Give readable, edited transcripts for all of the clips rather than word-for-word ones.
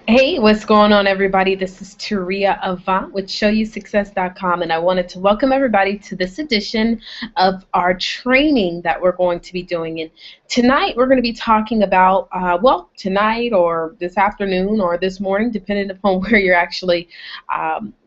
Hey, what's going on, everybody? This is Turia Avant with ShowYouSuccess.com, and I wanted to welcome everybody to this edition of our training that we're going to be doing. And tonight, we're going to be talking about, tonight or this afternoon or this morning, depending upon where you're actually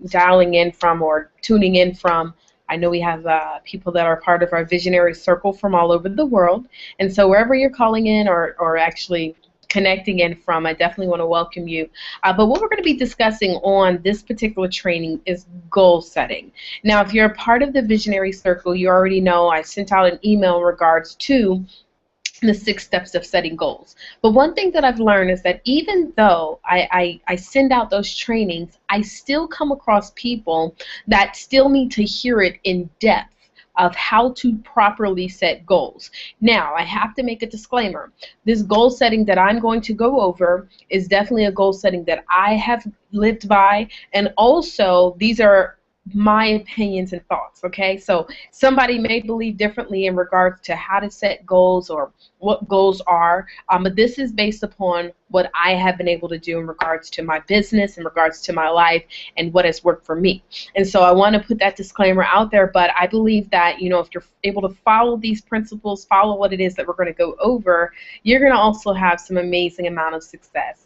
dialing in from or tuning in from. I know we have people that are part of our visionary circle from all over the world. And so wherever you're calling in or actually connecting in from, I definitely want to welcome you. But what we're going to be discussing on this particular training is goal setting. Now, if you're a part of the Visionary Circle, you already know I sent out an email in regards to the 6 steps of setting goals. But one thing that I've learned is that even though I send out those trainings, I still come across people that still need to hear it in depth of how to properly set goals. Now, I have to make a disclaimer. This goal setting that I'm going to go over is definitely a goal setting that I have lived by, and also these are my opinions and thoughts, okay? So somebody may believe differently in regards to how to set goals or what goals are, but this is based upon what I have been able to do in regards to my business, in regards to my life, and what has worked for me. And so I want to put that disclaimer out there, but I believe that, if you're able to follow these principles, follow what it is that we're going to go over, you're going to also have some amazing amount of success.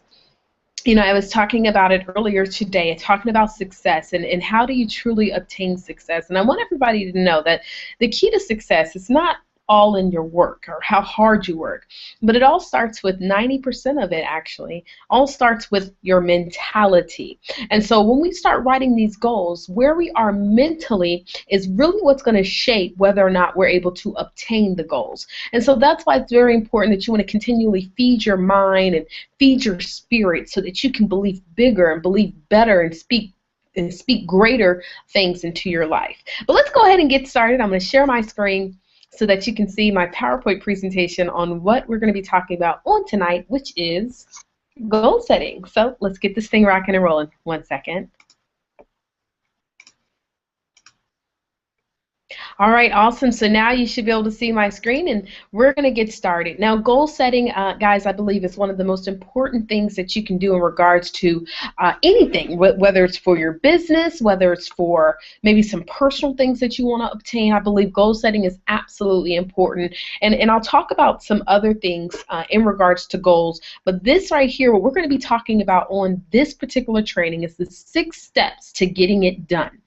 I was talking about it earlier today, talking about success and how do you truly obtain success. And I want everybody to know that the key to success is not all in your work or how hard you work, but it all starts with 90% of it actually, all starts with your mentality. And so when we start writing these goals, where we are mentally is really what's going to shape whether or not we're able to obtain the goals. And so that's why it's very important that you want to continually feed your mind and feed your spirit so that you can believe bigger and believe better and speak greater things into your life. But let's go ahead and get started. I'm going to share my screen so that you can see my PowerPoint presentation on what we're going to be talking about on tonight, which is goal setting. So let's get this thing rocking and rolling. 1 second. All right, awesome. So now you should be able to see my screen, and we're going to get started. Now, goal setting, guys, I believe is one of the most important things that you can do in regards to anything, whether it's for your business, whether it's for maybe some personal things that you want to obtain. I believe goal setting is absolutely important, and I'll talk about some other things in regards to goals, but this right here, what we're going to be talking about on this particular training is the 6 steps to getting it done.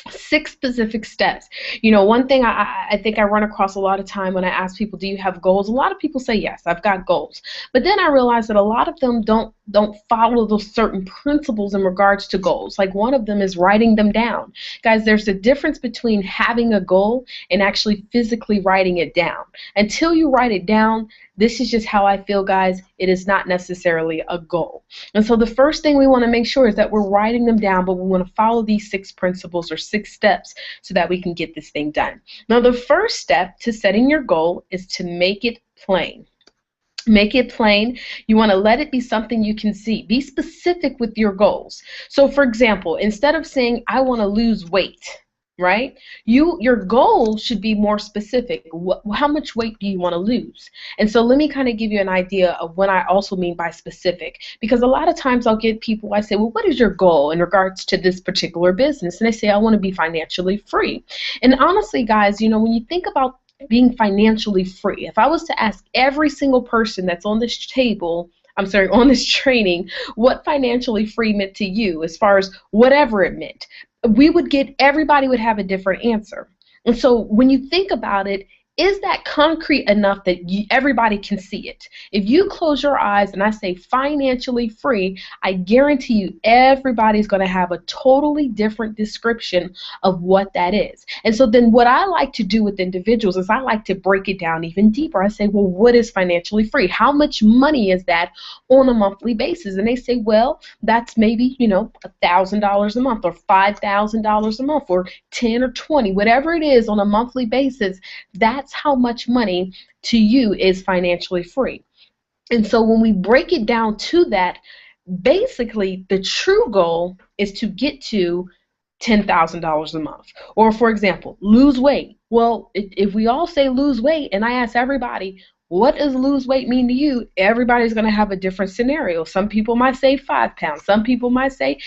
6 specific steps. One thing I think I run across a lot of time when I ask people, do you have goals? A lot of people say, yes, I've got goals. But then I realize that a lot of them don't follow those certain principles in regards to goals. Like one of them is writing them down. Guys, there's a difference between having a goal and actually physically writing it down. Until you write it down, this is just how I feel, guys. It is not necessarily a goal. And so the first thing we want to make sure is that we're writing them down, but we want to follow these 6 principles or 6 steps so that we can get this thing done. Now, the first step to setting your goal is to make it plain. Make it plain. You want to let it be something you can see. Be specific with your goals. So, for example, instead of saying, I want to lose weight, right? Your goal should be more specific. How much weight do you want to lose? And so let me kind of give you an idea of what I also mean by specific, because a lot of times I'll get people, I say, well, what is your goal in regards to this particular business? And they say, I want to be financially free. And honestly, guys, when you think about being financially free, if I was to ask every single person that's on this table, on this training, what financially free meant to you as far as whatever it meant, everybody would have a different answer. And so when you think about it, is that concrete enough that everybody can see it? If you close your eyes and I say financially free, I guarantee you everybody's going to have a totally different description of what that is. And so then what I like to do with individuals is I like to break it down even deeper. I say, well, what is financially free? How much money is that on a monthly basis? And they say, well, that's maybe, $1,000 a month or $5,000 a month or 10 or 20, whatever it is on a monthly basis. That's how much money to you is financially free. And so when we break it down to that, basically the true goal is to get to $10,000 a month. Or for example, lose weight. Well, if we all say lose weight and I ask everybody, What does lose weight mean to you? Everybody's going to have a different scenario. Some people might say 5 pounds. Some people might say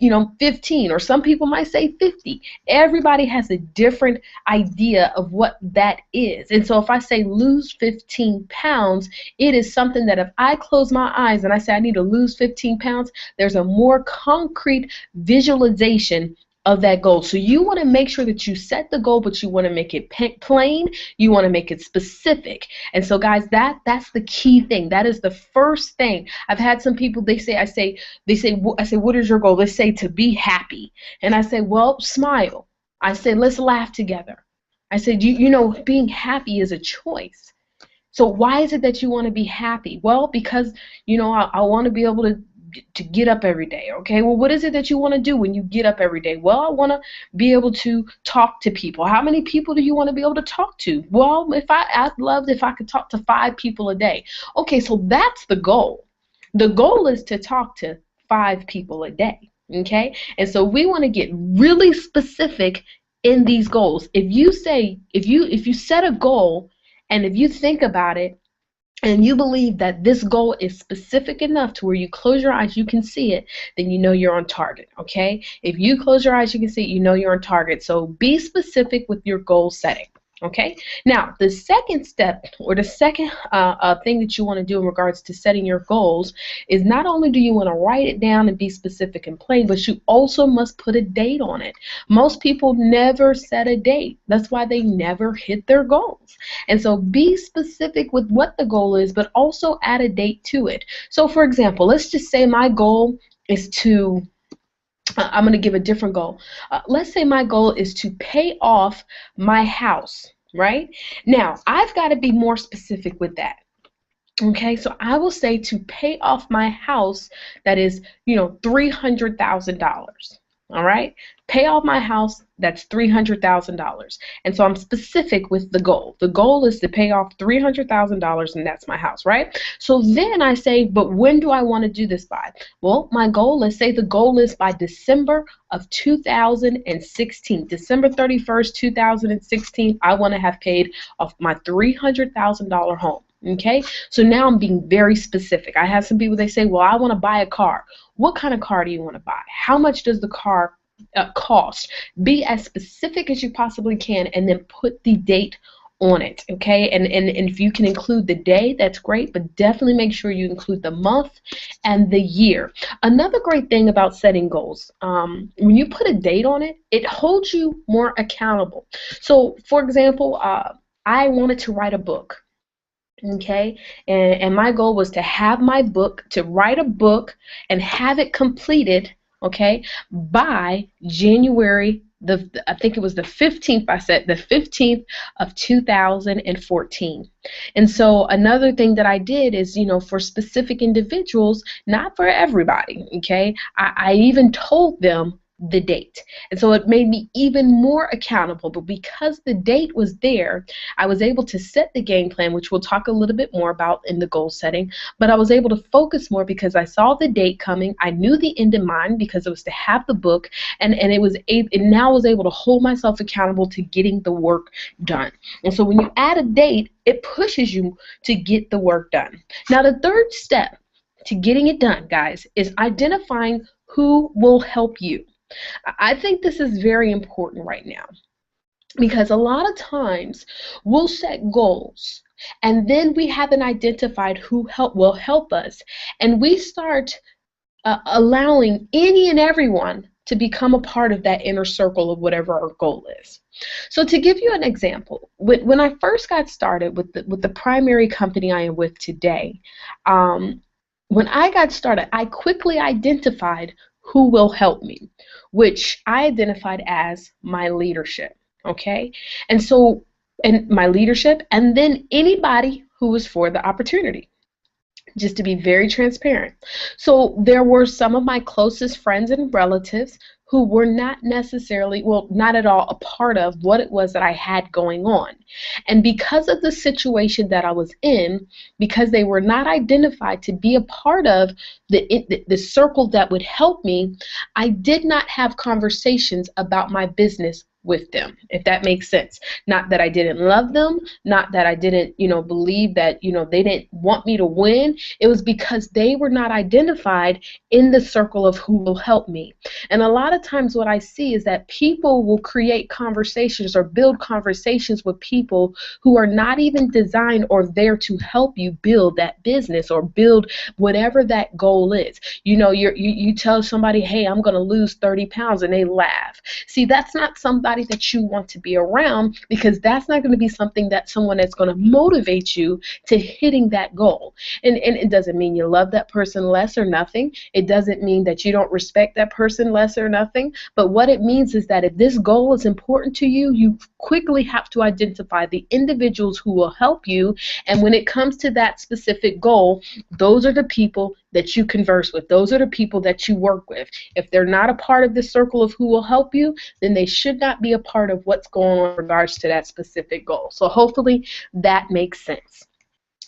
15, or some people might say 50. Everybody has a different idea of what that is. And so if I say lose 15 pounds, it is something that if I close my eyes and I say I need to lose 15 pounds, there's a more concrete visualization of that goal. So you want to make sure that you set the goal, but you want to make it plain. You want to make it specific. And so guys, that's the key thing. That is the first thing. I've had some people, I say, what is your goal? They say to be happy. And I say, well, smile. I say, let's laugh together. I said, being happy is a choice. So why is it that you want to be happy? Well, because, I want to be able to get up every day. Okay, well, what is it that you want to do when you get up every day? Well, I want to be able to talk to people. How many people do you want to be able to talk to? Well, I'd love if I could talk to 5 people a day. Okay, so that's the goal. The goal is to talk to 5 people a day. Okay, and so we want to get really specific in these goals. If you set a goal, and if you think about it, and you believe that this goal is specific enough to where you close your eyes, you can see it, then you know you're on target, okay? If you close your eyes, you can see it, you know you're on target. So be specific with your goal setting, okay? Now, the second step, or the second thing that you want to do in regards to setting your goals is not only do you want to write it down and be specific and plain, but you also must put a date on it. Most people never set a date. That's why they never hit their goals. And so be specific with what the goal is, but also add a date to it. So for example, let's just say my goal is to, I'm going to give a different goal. Let's say my goal is to pay off my house, right? Now, I've got to be more specific with that. Okay, so I will say to pay off my house that is, $300,000. All right, pay off my house, that's $300,000. And so I'm specific with the goal. The goal is to pay off $300,000, and that's my house, right? So then I say, but when do I want to do this by? Well, my goal, let's say the goal is by December of 2016. December 31st, 2016, I want to have paid off my $300,000 home. Okay, so now I'm being very specific. I have some people, they say, well, I want to buy a car. What kind of car do you want to buy? How much does the car cost? Be as specific as you possibly can, and then put the date on it, okay? And if you can include the day, that's great, but definitely make sure you include the month and the year. Another great thing about setting goals, when you put a date on it, it holds you more accountable. So, for example, I wanted to write a book. Okay, and my goal was to have my book, to write a book and have it completed, okay, by January, I think it was the 15th, I said the 15th of 2014. And so another thing that I did is, for specific individuals, not for everybody, okay, I even told them the date. And so it made me even more accountable. But because the date was there, I was able to set the game plan, which we'll talk a little bit more about in the goal setting. But I was able to focus more because I saw the date coming. I knew the end in mind because it was to have the book, and now I was able to hold myself accountable to getting the work done. And so when you add a date, it pushes you to get the work done. Now, the third step to getting it done, guys, is identifying who will help you. I think this is very important right now, because a lot of times we'll set goals and then we haven't identified who will help us, and we start allowing any and everyone to become a part of that inner circle of whatever our goal is. So to give you an example, when I first got started with the primary company I am with today, when I got started, I quickly identified who will help me, which I identified as my leadership, okay? And so, and my leadership, and then anybody who was for the opportunity, just to be very transparent. So there were some of my closest friends and relatives who were not necessarily, well, not at all a part of what it was that I had going on. And because of the situation that I was in, because they were not identified to be a part of the circle that would help me, I did not have conversations about my business with them, if that makes sense. Not that I didn't love them, not that I didn't, believe that, they didn't want me to win. It was because they were not identified in the circle of who will help me. And a lot of times what I see is that people will create conversations or build conversations with people who are not even designed or there to help you build that business or build whatever that goal is. You tell somebody, hey, I'm going to lose 30 pounds, and they laugh. See, that's not somebody that you want to be around, because that's not going to be something that someone that's going to motivate you to hitting that goal. And it doesn't mean you love that person less or nothing. It doesn't mean that you don't respect that person less or nothing. But what it means is that if this goal is important to you, you quickly have to identify the individuals who will help you. And when it comes to that specific goal, those are the people that you converse with. Those are the people that you work with. If they're not a part of the circle of who will help you, then they should not be a part of what's going on in regards to that specific goal. So hopefully that makes sense.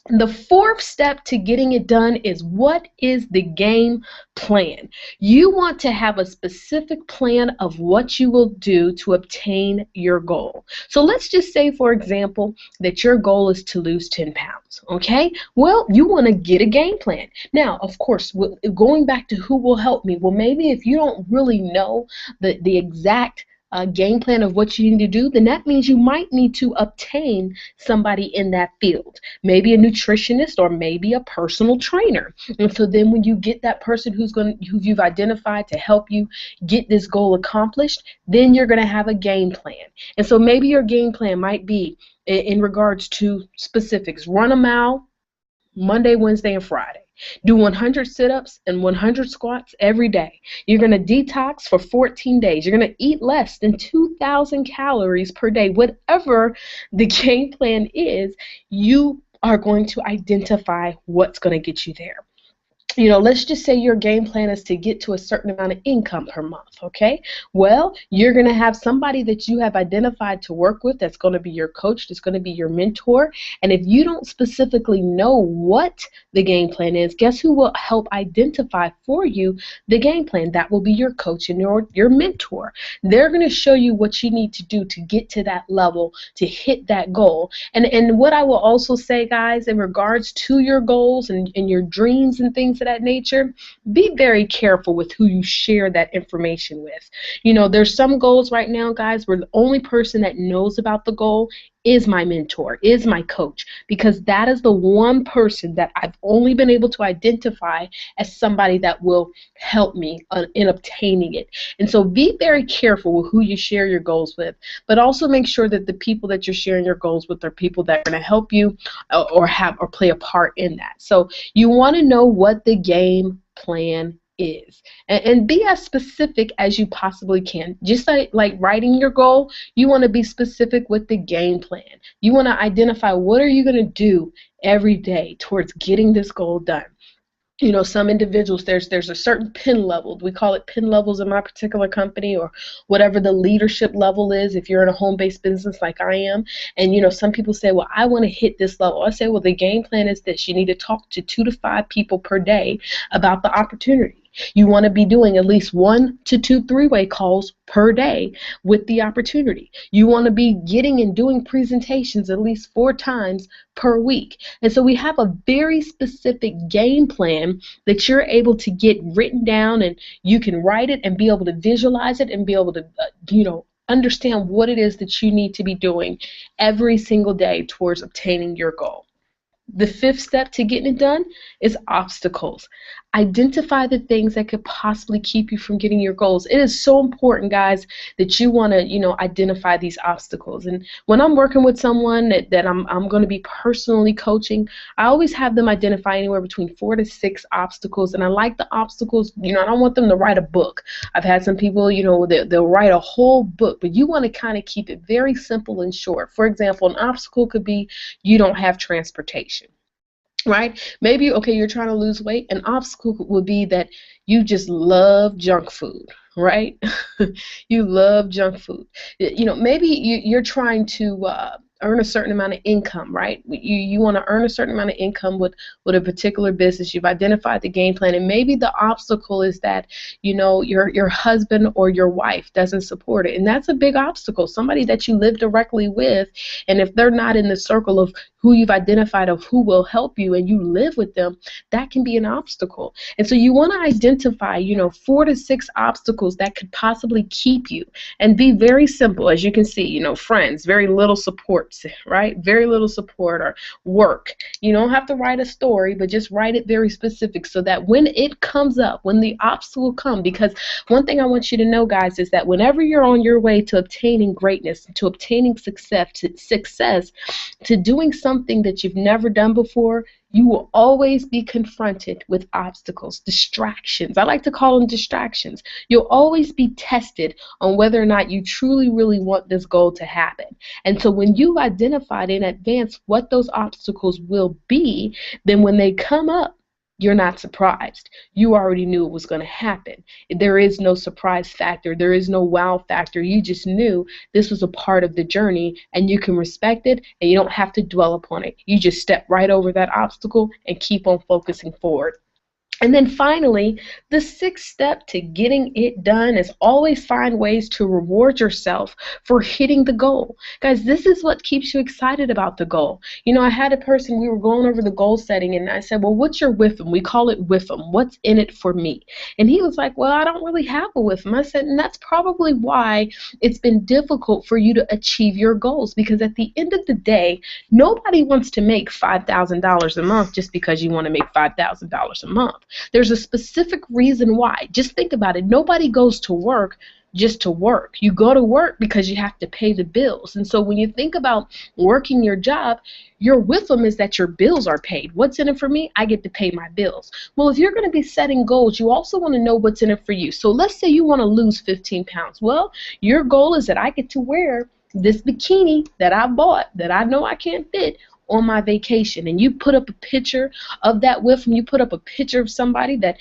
The fourth step to getting it done is, what is the game plan? You want to have a specific plan of what you will do to obtain your goal. So let's just say, for example, that your goal is to lose 10 pounds, okay? Well, you want to get a game plan. Now, of course, going back to who will help me, well, maybe if you don't really know the exact game plan of what you need to do, then that means you might need to obtain somebody in that field, maybe a nutritionist or maybe a personal trainer. And so then when you get that person who you've identified to help you get this goal accomplished, then you're going to have a game plan. And so maybe your game plan might be in regards to specifics: run a mile Monday, Wednesday, and Friday. Do 100 sit-ups and 100 squats every day. You're going to detox for 14 days. You're going to eat less than 2,000 calories per day. Whatever the game plan is, you are going to identify what's going to get you there. Let's just say your game plan is to get to a certain amount of income per month, okay? Well, you're going to have somebody that you have identified to work with that's going to be your coach, that's going to be your mentor. And if you don't specifically know what the game plan is, guess who will help identify for you the game plan? That will be your coach and your mentor. They're going to show you what you need to do to get to that level, to hit that goal. And what I will also say, guys, in regards to your goals and your dreams and things of that nature, be very careful with who you share that information with. There's some goals right now, guys, where the only person that knows about the goal is my mentor, is my coach, because that is the one person that I've only been able to identify as somebody that will help me in obtaining it. And so be very careful with who you share your goals with, but also make sure that the people that you're sharing your goals with are people that are going to help you or play a part in that. So you want to know what the game plan is, and be as specific as you possibly can. Just like writing your goal, you want to be specific with the game plan. You want to identify what are you going to do every day towards getting this goal done. Some individuals, there's a certain pin level. We call it pin levels in my particular company, or whatever the leadership level is if you're in a home-based business like I am. And some people say, well, I want to hit this level. I say, well, the game plan is this: you need to talk to 2 to 5 people per day about the opportunity. You want to be doing at least 1 to 2 three-way calls per day with the opportunity. You want to be getting and doing presentations at least 4 times per week. And so we have a very specific game plan that you're able to get written down, and you can write it and be able to visualize it and be able to, understand what it is that you need to be doing every single day towards obtaining your goal. The 5th step to getting it done is obstacles. Identify the things that could possibly keep you from getting your goals. It is so important, guys, that you want to, identify these obstacles. And when I'm working with someone that I'm going to be personally coaching, I always have them identify anywhere between 4 to 6 obstacles. And I like the obstacles, I don't want them to write a book. I've had some people, they'll write a whole book, but you want to kind of keep it very simple and short. For example, an obstacle could be you don't have transportation. Right? Maybe, okay, you're trying to lose weight. An obstacle would be that you just love junk food, right? You love junk food. Maybe you're trying to earn a certain amount of income, right? You want to earn a certain amount of income with a particular business. You've identified the game plan, and maybe the obstacle is that, your husband or your wife doesn't support it, and that's a big obstacle. Somebody that you live directly with, and if they're not in the circle of who you've identified of who will help you, and you live with them, that can be an obstacle. And so you want to identify, 4 to 6 obstacles that could possibly keep you, and be very simple. As you can see, friends, very little support, right? Very little support. Or work. You don't have to write a story, but just write it very specific so that when it comes up, when the obstacle comes, because one thing I want you to know, guys, is that whenever you're on your way to obtaining greatness, to obtaining success, to doing something that you've never done before, you will always be confronted with obstacles, distractions. I like to call them distractions. You'll always be tested on whether or not you truly, really want this goal to happen. And so when you've identified in advance what those obstacles will be, then when they come up, you're not surprised. You already knew it was going to happen. There is no surprise factor. There is no wow factor. You just knew this was a part of the journey, and you can respect it, and you don't have to dwell upon it. You just step right over that obstacle and keep on focusing forward. And then finally, the 6th step to getting it done is always find ways to reward yourself for hitting the goal. Guys, this is what keeps you excited about the goal. I had a person, we were going over the goal setting, and I said, well, what's your WIFM? We call it WIFM. What's in it for me? And he was like, well, I don't really have a WIFM. I said, and that's probably why it's been difficult for you to achieve your goals, because at the end of the day, nobody wants to make $5,000 a month just because you want to make $5,000 a month. There's a specific reason why. Just think about it. Nobody goes to work just to work. You go to work because you have to pay the bills. And so when you think about working your job, your WIFM is that your bills are paid. What's in it for me? I get to pay my bills. Well, if you're going to be setting goals, you also want to know what's in it for you. So let's say you want to lose 15 pounds. Well, your goal is that I get to wear this bikini that I bought that I know I can't fit on my vacation. And you put up a picture of that with, and you put up a picture of somebody that,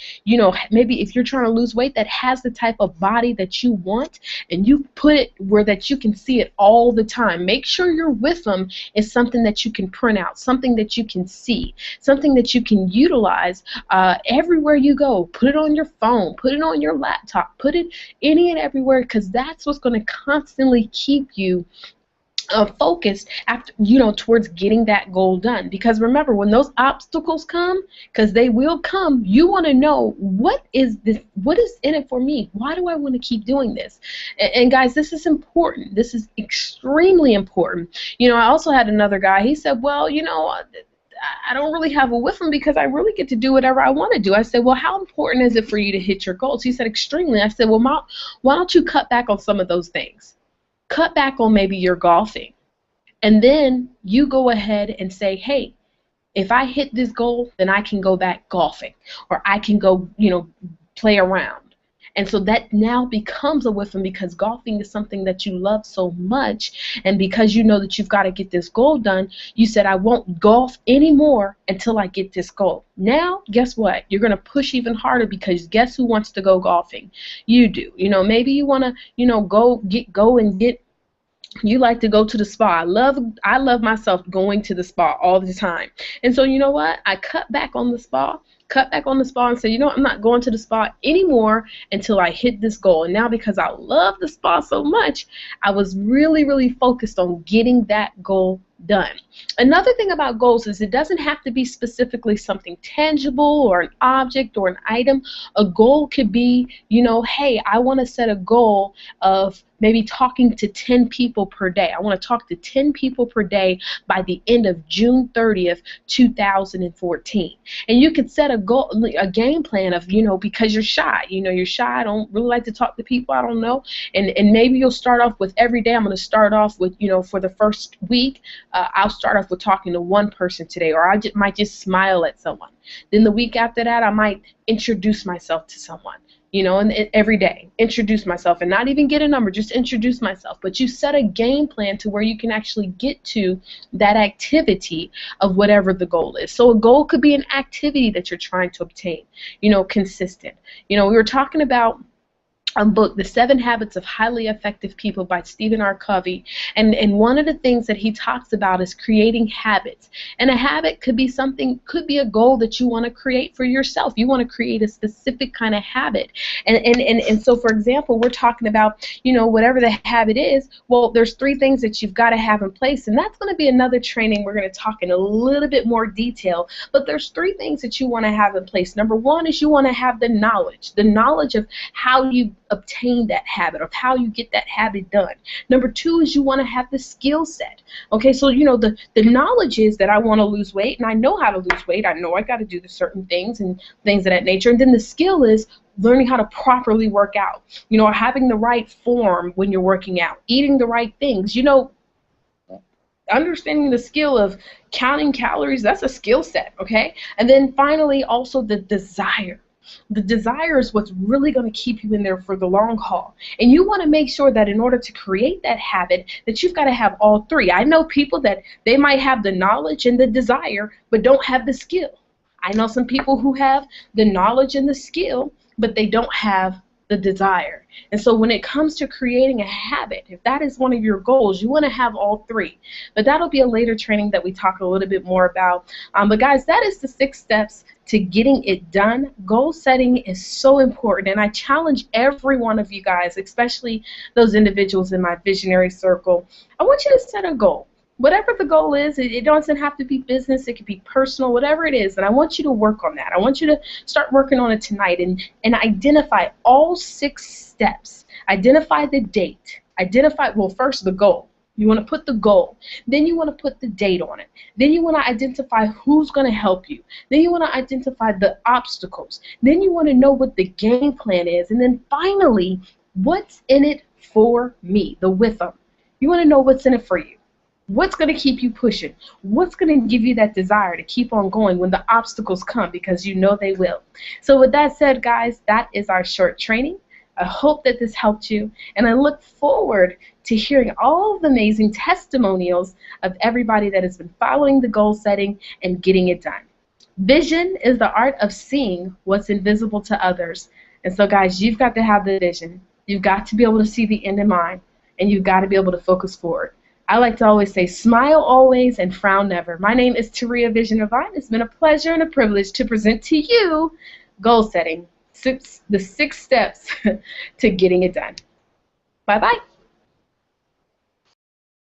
maybe if you're trying to lose weight, that has the type of body that you want, and you put it where that you can see it all the time. Make sure your WIFM is something that you can print out, something that you can see, something that you can utilize everywhere you go. Put it on your phone, put it on your laptop, put it any and everywhere, because that's what's going to constantly keep you focused after, towards getting that goal done. Because remember, when those obstacles come, because they will come, you want to know, what is this? What is in it for me? Why do I want to keep doing this? And guys, this is important. This is extremely important. I also had another guy. He said, well, I don't really have a WIFM because I really get to do whatever I want to do. I said, well, how important is it for you to hit your goals? He said, extremely. I said, well, why don't you cut back on some of those things? Cut back on maybe your golfing, and then you go ahead and say, hey, if I hit this goal, then I can go back golfing, or I can go, play around. And so that now becomes a WIFM, because golfing is something that you love so much, and because you know that you've got to get this goal done, you said, I won't golf anymore until I get this goal. Now, guess what? You're going to push even harder, because guess who wants to go golfing? You do. Maybe you want to, you like to go to the spa. I love myself going to the spa all the time. And so you know what? I cut back on the spa and say, I'm not going to the spa anymore until I hit this goal. And now, because I love the spa so much, I was really, really focused on getting that goal done. Another thing about goals is it doesn't have to be specifically something tangible or an object or an item. A goal could be, hey, I want to set a goal of maybe talking to 10 people per day. I want to talk to 10 people per day by the end of June 30th, 2014. And you could set a goal, a game plan of, because you're shy. You're shy. I don't really like to talk to people. I don't know. And maybe you'll start off with every day. I'm going to start off with, for the first week, I'll start off with talking to one person today, or I might just smile at someone. Then the week after that, I might introduce myself to someone. And every day, introduce myself, and not even get a number, just introduce myself. But you set a game plan to where you can actually get to that activity of whatever the goal is. So a goal could be an activity that you're trying to obtain, consistent. We were talking about book, The 7 Habits of Highly Effective People by Stephen R. Covey. And one of the things that he talks about is creating habits. And a habit could be something, could be a goal that you want to create for yourself. You want to create a specific kind of habit. And so, for example, we're talking about, whatever the habit is, well, there's 3 things that you've got to have in place. And that's going to be another training we're going to talk in a little bit more detail. But there's 3 things that you want to have in place. Number 1 is you want to have the knowledge of how you obtain that habit, of how you get that habit done. Number 2 is you want to have the skill set. Okay, so the knowledge is that I want to lose weight and I know how to lose weight. I know I got to do the certain things and things of that nature. And then the skill is learning how to properly work out. Having the right form when you're working out, eating the right things. Understanding the skill of counting calories, that's a skill set, okay? And then finally, also the desire. The desire is what's really going to keep you in there for the long haul. And you want to make sure that in order to create that habit, that you've got to have all 3. I know people that they might have the knowledge and the desire, but don't have the skill. I know some people who have the knowledge and the skill, but they don't have the desire. And so when it comes to creating a habit, if that is one of your goals, you want to have all 3. But that'll be a later training that we talk a little bit more about. But guys, that is the 6 steps to getting it done. Goal setting is so important, and I challenge every one of you guys, especially those individuals in my visionary circle. I want you to set a goal. Whatever the goal is, it doesn't have to be business, it could be personal, whatever it is, and I want you to work on that. I want you to start working on it tonight and identify all 6 steps. Identify the date. Well, first the goal. You want to put the goal. Then you want to put the date on it. Then you want to identify who's going to help you. Then you want to identify the obstacles. Then you want to know what the game plan is. And then finally, what's in it for me, the with them. You want to know what's in it for you. What's going to keep you pushing? What's going to give you that desire to keep on going when the obstacles come, because you know they will. So with that said, guys, that is our short training. I hope that this helped you, and I look forward to hearing all of the amazing testimonials of everybody that has been following the goal setting and getting it done. Vision is the art of seeing what's invisible to others. And so, guys, you've got to have the vision. You've got to be able to see the end in mind, and you've got to be able to focus forward. I like to always say, smile always and frown never. My name is Taria Vision Divine. It's been a pleasure and a privilege to present to you goal setting, the 6 steps to getting it done. Bye-bye.